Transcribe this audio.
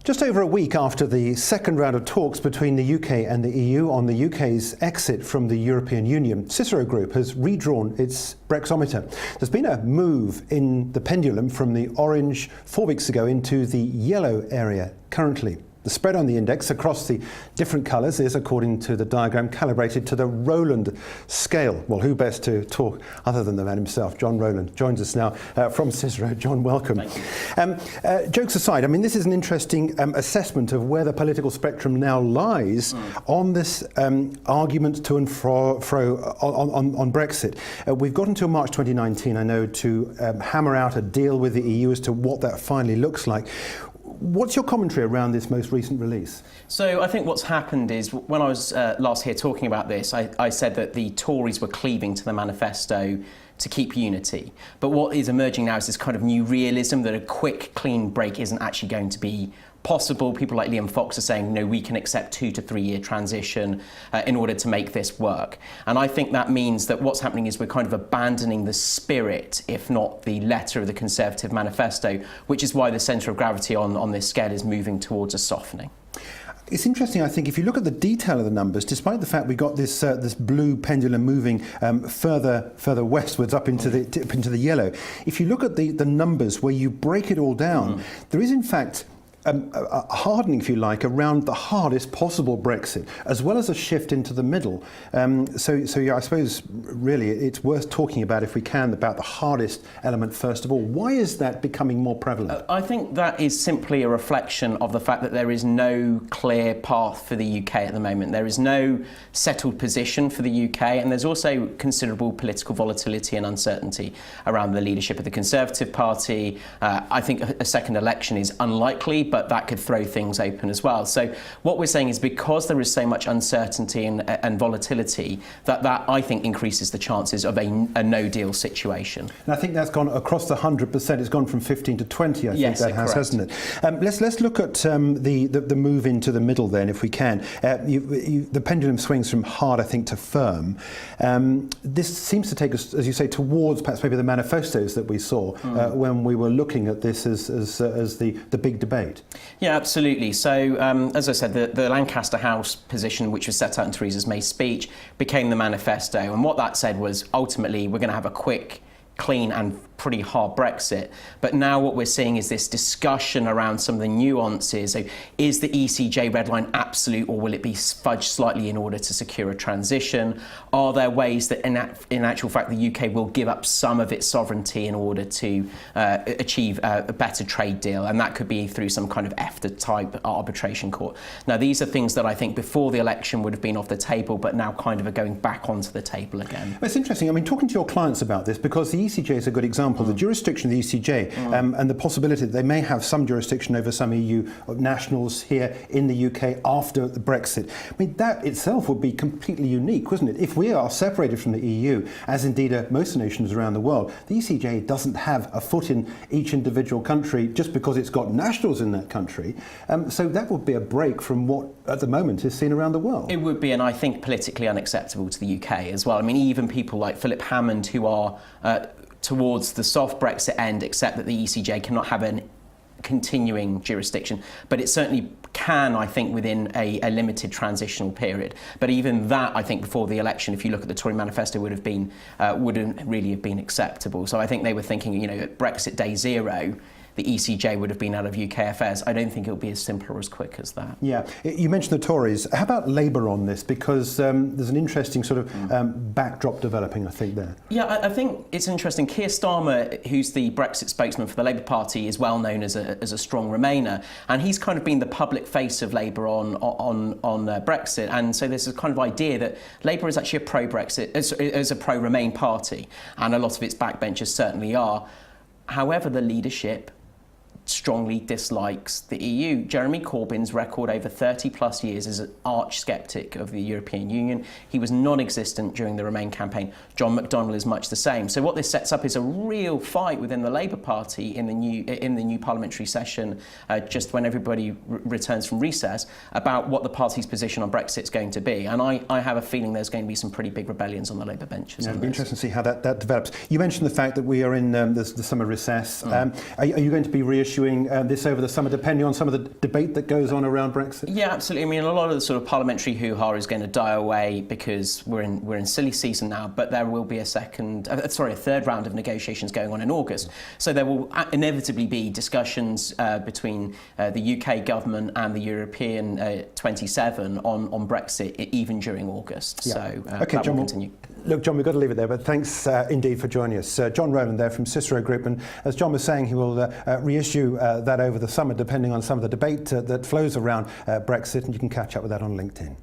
Just over a week after the second round of talks between the UK and the EU on the UK's exit from the European Union, Cicero Group has redrawn its Brex-o-meter. There's been a move in the pendulum from the orange 4 weeks ago into the yellow area currently. The spread on the index across the different colours is, according to the diagram, calibrated to the Rowland scale. Well, who best to talk other than the man himself? John Rowland joins us now from Cicero. John, welcome. Thank you. Jokes aside, I mean, this is an interesting assessment of where the political spectrum now lies on this argument to and fro on Brexit. We've got until March 2019, I know, to hammer out a deal with the EU as to what that finally looks like. What's your commentary around this most recent release? So I think what's happened is, when I was last here talking about this, I said that the Tories were cleaving to the manifesto to keep unity. But what is emerging now is this kind of new realism that a quick, clean break isn't actually going to be possible. People like Liam Fox are saying, no, we can accept 2 to 3 year transition in order to make this work. And I think that means that what's happening is we're kind of abandoning the spirit, if not the letter of the Conservative manifesto, which is why the centre of gravity on this scale is moving towards a softening. It's interesting, I think, if you look at the detail of the numbers, despite the fact we got this this blue pendulum moving further westwards up into the yellow, if you look at the numbers where you break it all down, there is in fact a hardening, if you like, around the hardest possible Brexit, as well as a shift into the middle. So yeah, I suppose really it's worth talking about, if we can, about the hardest element first of all. Why is that becoming more prevalent? I think that is simply a reflection of the fact that there is no clear path for the UK at the moment. There is no settled position for the UK, and there's also considerable political volatility and uncertainty around the leadership of the Conservative Party. I think a second election is unlikely, but that could throw things open as well. So what we're saying is, because there is so much uncertainty and volatility, that I think increases the chances of a no-deal situation. And I think that's gone across the 100%. It's gone from 15 to 20, I think that has, hasn't it? Let's look at the move into the middle then, if we can. The pendulum swings from hard, I think, to firm. This seems to take us, as you say, towards perhaps maybe the manifestos that we saw when we were looking at this as the big debate. Yeah, absolutely. So, as I said, the Lancaster House position, which was set out in Theresa May's speech, became the manifesto. And what that said was, ultimately, we're going to have a quick, clean and pretty hard Brexit. But now what we're seeing is this discussion around some of the nuances. So is the ECJ red line absolute, or will it be fudged slightly in order to secure a transition? Are there ways that in actual fact the UK will give up some of its sovereignty in order to achieve a better trade deal? And that could be through some kind of EFTA type arbitration court. Now, these are things that I think before the election would have been off the table, but now kind of are going back onto the table again. It's interesting. I mean, talking to your clients about this, because the ECJ is a good example. The jurisdiction of the ECJ and the possibility that they may have some jurisdiction over some EU nationals here in the UK after the Brexit. I mean, that itself would be completely unique, wouldn't it? If we are separated from the EU, as indeed are most nations around the world, the ECJ doesn't have a foot in each individual country just because it's got nationals in that country. So that would be a break from what at the moment is seen around the world. It would be, and I think politically unacceptable to the UK as well. I mean, even people like Philip Hammond, who are towards the soft Brexit end, accept that the ECJ cannot have a continuing jurisdiction, but it certainly can, I think, within a limited transitional period. But even that, I think, before the election, if you look at the Tory manifesto, wouldn't really have been acceptable. So I think they were thinking, at Brexit day zero, the ECJ would have been out of UK affairs. I don't think it'll be as simple or as quick as that. Yeah. You mentioned the Tories. How about Labour on this? Because there's an interesting sort of backdrop developing, I think, there. Yeah, I think it's interesting. Keir Starmer, who's the Brexit spokesman for the Labour Party, is well known as a strong Remainer, and he's kind of been the public face of Labour on Brexit. And so there's a kind of idea that Labour is actually a pro-Brexit, as a pro-Remain party, and a lot of its backbenchers certainly are. However, the leadership strongly dislikes the EU. Jeremy Corbyn's record over 30 plus years is an arch sceptic of the European Union. He was non-existent during the Remain campaign. John McDonnell is much the same. So what this sets up is a real fight within the Labour Party in the new parliamentary session, just when everybody returns from recess, about what the party's position on Brexit is going to be. And I have a feeling there's going to be some pretty big rebellions on the Labour benches. Yeah, it'll be interesting to see how that develops. You mentioned the fact that we are in the summer recess. Are you going to be reassured reissuing this over the summer, depending on some of the debate that goes on around Brexit? Yeah, absolutely. I mean, a lot of the sort of parliamentary hoo-ha is going to die away because we're in silly season now, but there will be a third round of negotiations going on in August. So there will inevitably be discussions between the UK government and the European 27 on Brexit, even during August. Yeah. So okay, that John, will continue. Look, John, we've got to leave it there, but thanks indeed for joining us. John Rowland there from Cicero Group, and as John was saying, he will reissue that over the summer, depending on some of the debate that flows around Brexit, and you can catch up with that on LinkedIn.